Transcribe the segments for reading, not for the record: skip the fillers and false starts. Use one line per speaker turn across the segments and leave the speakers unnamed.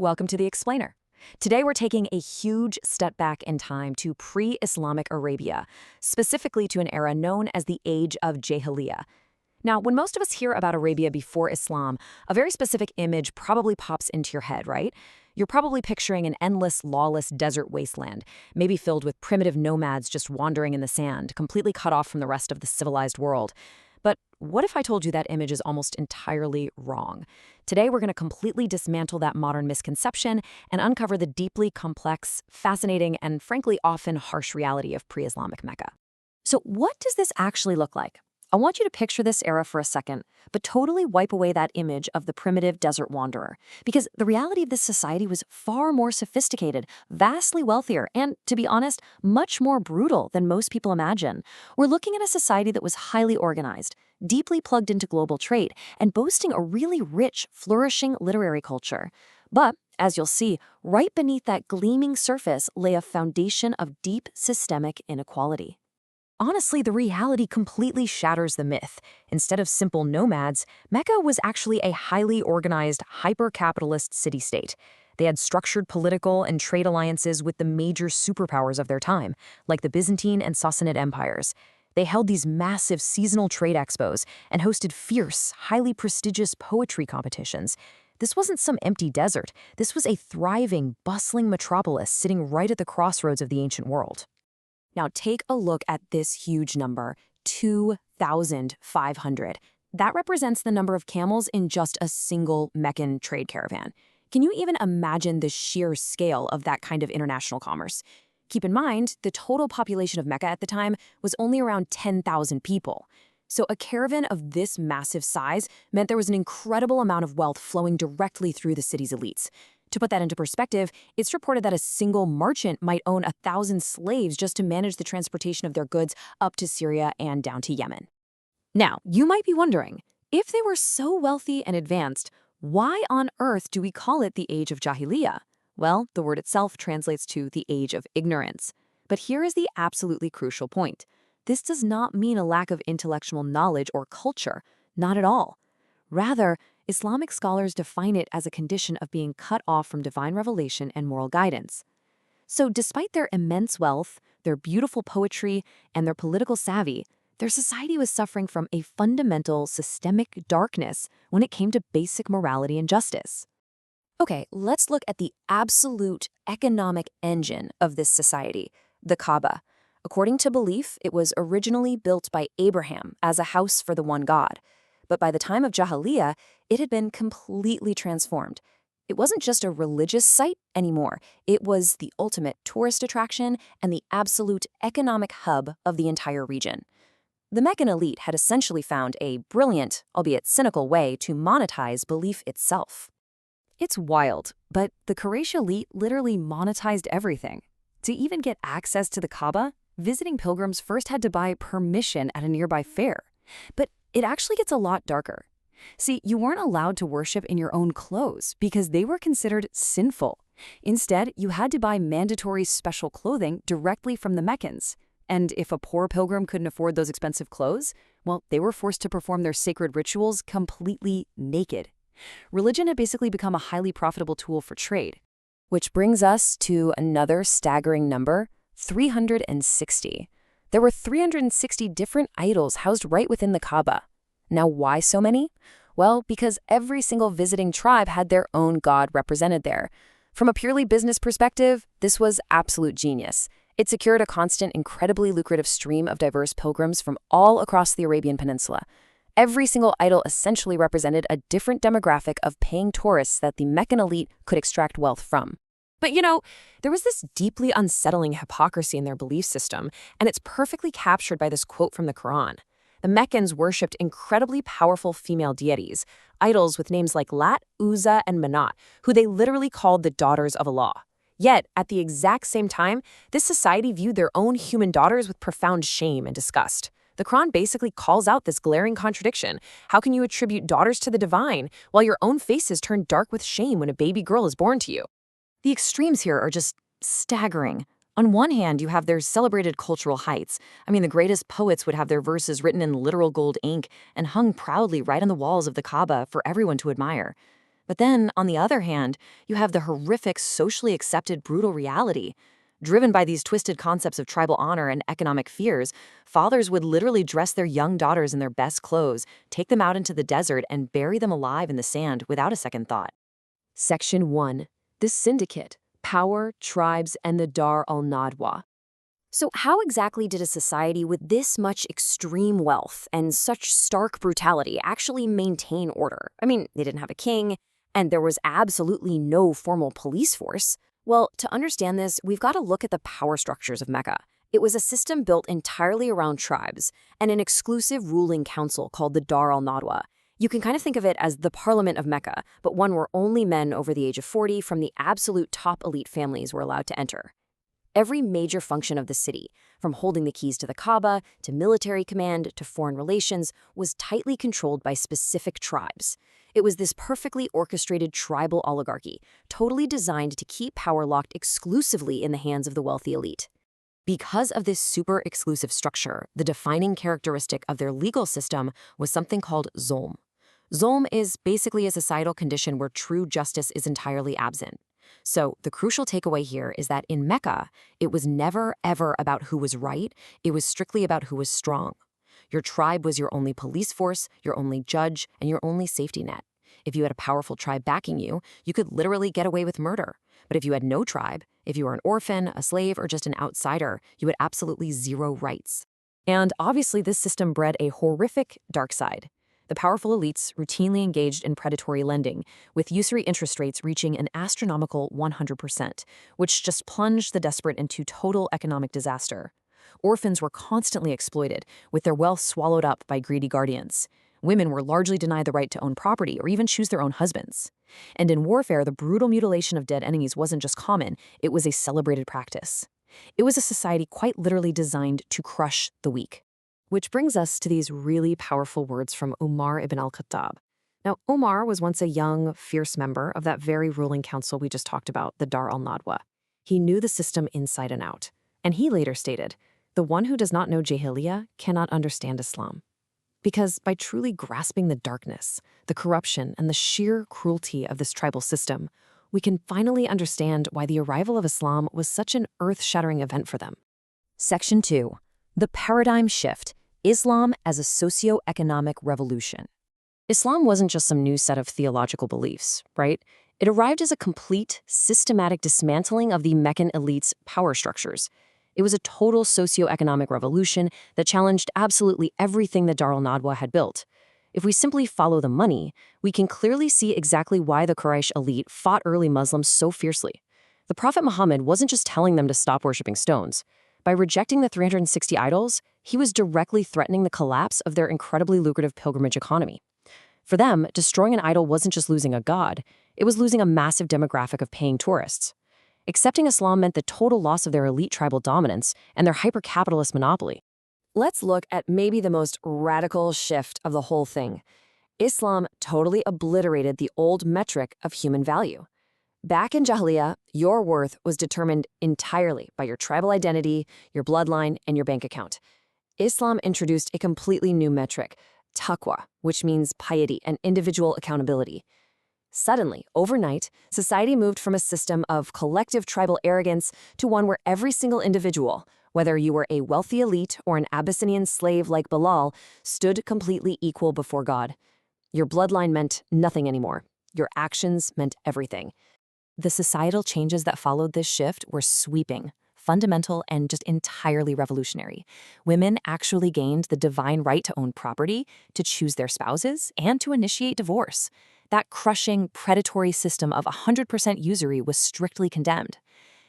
Welcome to The Explainer. Today we're taking a huge step back in time to pre-Islamic Arabia, specifically to an era known as the Age of Jahiliyya. Now, when most of us hear about Arabia before Islam, a very specific image probably pops into your head, right? You're probably picturing an endless, lawless desert wasteland, maybe filled with primitive nomads just wandering in the sand, completely cut off from the rest of the civilized world. But what if I told you that image is almost entirely wrong? Today, we're going to completely dismantle that modern misconception and uncover the deeply complex, fascinating, and frankly often harsh reality of pre-Islamic Mecca. So what does this actually look like? I want you to picture this era for a second, but totally wipe away that image of the primitive desert wanderer, because the reality of this society was far more sophisticated, vastly wealthier, and, to be honest, much more brutal than most people imagine. We're looking at a society that was highly organized, deeply plugged into global trade, and boasting a really rich, flourishing literary culture. But, as you'll see, right beneath that gleaming surface lay a foundation of deep systemic inequality. Honestly, the reality completely shatters the myth. Instead of simple nomads, Mecca was actually a highly organized, hyper-capitalist city-state. They had structured political and trade alliances with the major superpowers of their time, like the Byzantine and Sassanid empires. They held these massive seasonal trade expos and hosted fierce, highly prestigious poetry competitions. This wasn't some empty desert. This was a thriving, bustling metropolis sitting right at the crossroads of the ancient world. Now take a look at this huge number, 2,500. That represents the number of camels in just a single Meccan trade caravan. Can you even imagine the sheer scale of that kind of international commerce? Keep in mind, the total population of Mecca at the time was only around 10,000 people. So a caravan of this massive size meant there was an incredible amount of wealth flowing directly through the city's elites. To put that into perspective, it's reported that a single merchant might own 1,000 slaves just to manage the transportation of their goods up to Syria and down to Yemen. Now, you might be wondering, if they were so wealthy and advanced, why on earth do we call it the Age of Jahiliyya? Well, the word itself translates to the age of ignorance. But here is the absolutely crucial point. This does not mean a lack of intellectual knowledge or culture, not at all. Rather, Islamic scholars define it as a condition of being cut off from divine revelation and moral guidance. So despite their immense wealth, their beautiful poetry, and their political savvy, their society was suffering from a fundamental systemic darkness when it came to basic morality and justice. Okay, let's look at the absolute economic engine of this society, the Kaaba. According to belief, it was originally built by Abraham as a house for the one God. But by the time of Jahiliyya, it had been completely transformed. It wasn't just a religious site anymore. It was the ultimate tourist attraction and the absolute economic hub of the entire region. The Meccan elite had essentially found a brilliant, albeit cynical way to monetize belief itself. It's wild, but the Quraysh elite literally monetized everything. To even get access to the Kaaba, visiting pilgrims first had to buy permission at a nearby fair. But it actually gets a lot darker. See, you weren't allowed to worship in your own clothes because they were considered sinful. Instead, you had to buy mandatory special clothing directly from the Meccans. And if a poor pilgrim couldn't afford those expensive clothes, well, they were forced to perform their sacred rituals completely naked. Religion had basically become a highly profitable tool for trade. Which brings us to another staggering number, 360. There were 360 different idols housed right within the Kaaba. Now, why so many? Well, because every single visiting tribe had their own god represented there. From a purely business perspective, this was absolute genius. It secured a constant, incredibly lucrative stream of diverse pilgrims from all across the Arabian Peninsula. Every single idol essentially represented a different demographic of paying tourists that the Meccan elite could extract wealth from. But there was this deeply unsettling hypocrisy in their belief system, and it's perfectly captured by this quote from the Quran. The Meccans worshipped incredibly powerful female deities, idols with names like Lat, Uzza, and Manat, who they literally called the daughters of Allah. Yet, at the exact same time, this society viewed their own human daughters with profound shame and disgust. The Quran basically calls out this glaring contradiction. How can you attribute daughters to the divine, while your own faces turn dark with shame when a baby girl is born to you? The extremes here are just staggering. On one hand, you have their celebrated cultural heights. The greatest poets would have their verses written in literal gold ink and hung proudly right on the walls of the Kaaba for everyone to admire. But then, on the other hand, you have the horrific, socially accepted, brutal reality. Driven by these twisted concepts of tribal honor and economic fears, fathers would literally dress their young daughters in their best clothes, take them out into the desert, and bury them alive in the sand without a second thought. Section 1. The Syndicate, Power, Tribes, and the Dar al-Nadwa. So how exactly did a society with this much extreme wealth and such stark brutality actually maintain order? I mean, they didn't have a king, and there was absolutely no formal police force. Well, to understand this, we've got to look at the power structures of Mecca. It was a system built entirely around tribes and an exclusive ruling council called the Dar al-Nadwa. You can kind of think of it as the parliament of Mecca, but one where only men over the age of 40 from the absolute top elite families were allowed to enter. Every major function of the city, from holding the keys to the Kaaba, to military command, to foreign relations, was tightly controlled by specific tribes. It was this perfectly orchestrated tribal oligarchy, totally designed to keep power locked exclusively in the hands of the wealthy elite. Because of this super exclusive structure, the defining characteristic of their legal system was something called zulm. Zulm is basically a societal condition where true justice is entirely absent. So the crucial takeaway here is that in Mecca, it was never, ever about who was right. It was strictly about who was strong. Your tribe was your only police force, your only judge, and your only safety net. If you had a powerful tribe backing you, you could literally get away with murder. But if you had no tribe, if you were an orphan, a slave, or just an outsider, you had absolutely zero rights. And obviously, this system bred a horrific dark side. The powerful elites routinely engaged in predatory lending, with usury interest rates reaching an astronomical 100%, which just plunged the desperate into total economic disaster. Orphans were constantly exploited, with their wealth swallowed up by greedy guardians. Women were largely denied the right to own property or even choose their own husbands. And in warfare, the brutal mutilation of dead enemies wasn't just common, it was a celebrated practice. It was a society quite literally designed to crush the weak. Which brings us to these really powerful words from Umar ibn al-Khattab. Now, Umar was once a young, fierce member of that very ruling council we just talked about, the Dar al-Nadwa. He knew the system inside and out. And he later stated, "The one who does not know Jahiliyya cannot understand Islam." Because by truly grasping the darkness, the corruption, and the sheer cruelty of this tribal system, we can finally understand why the arrival of Islam was such an earth-shattering event for them. Section 2. The Paradigm Shift. Islam as a socio-economic revolution. Islam wasn't just some new set of theological beliefs, right? It arrived as a complete, systematic dismantling of the Meccan elite's power structures. It was a total socio-economic revolution that challenged absolutely everything the Dar al-Nadwa had built. If we simply follow the money, we can clearly see exactly why the Quraysh elite fought early Muslims so fiercely. The Prophet Muhammad wasn't just telling them to stop worshipping stones. By rejecting the 360 idols, he was directly threatening the collapse of their incredibly lucrative pilgrimage economy. For them, destroying an idol wasn't just losing a god, it was losing a massive demographic of paying tourists. Accepting Islam meant the total loss of their elite tribal dominance and their hyper-capitalist monopoly. Let's look at maybe the most radical shift of the whole thing. Islam totally obliterated the old metric of human value. Back in Jahiliyya, your worth was determined entirely by your tribal identity, your bloodline, and your bank account. Islam introduced a completely new metric, taqwa, which means piety and individual accountability. Suddenly, overnight, society moved from a system of collective tribal arrogance to one where every single individual, whether you were a wealthy elite or an Abyssinian slave like Bilal, stood completely equal before God. Your bloodline meant nothing anymore. Your actions meant everything. The societal changes that followed this shift were sweeping, fundamental, and just entirely revolutionary. Women actually gained the divine right to own property, to choose their spouses, and to initiate divorce. That crushing, predatory system of 100% usury was strictly condemned.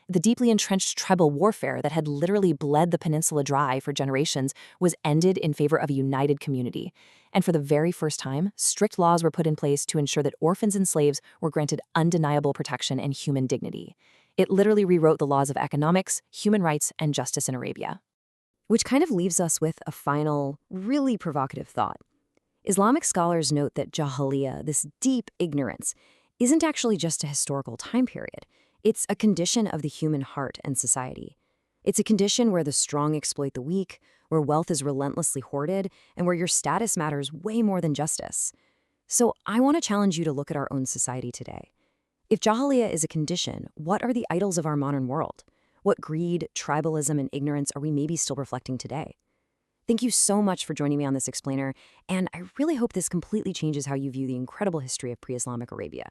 The deeply entrenched tribal warfare that had literally bled the peninsula dry for generations was ended in favor of a united community. And for the very first time, strict laws were put in place to ensure that orphans and slaves were granted undeniable protection and human dignity. It literally rewrote the laws of economics, human rights, and justice in Arabia. Which kind of leaves us with a final, really provocative thought. Islamic scholars note that Jahiliyya, this deep ignorance, isn't actually just a historical time period. It's a condition of the human heart and society. It's a condition where the strong exploit the weak, where wealth is relentlessly hoarded, and where your status matters way more than justice. So I want to challenge you to look at our own society today. If Jahiliyya is a condition, what are the idols of our modern world? What greed, tribalism, and ignorance are we maybe still reflecting today? Thank you so much for joining me on this explainer, and I really hope this completely changes how you view the incredible history of pre-Islamic Arabia.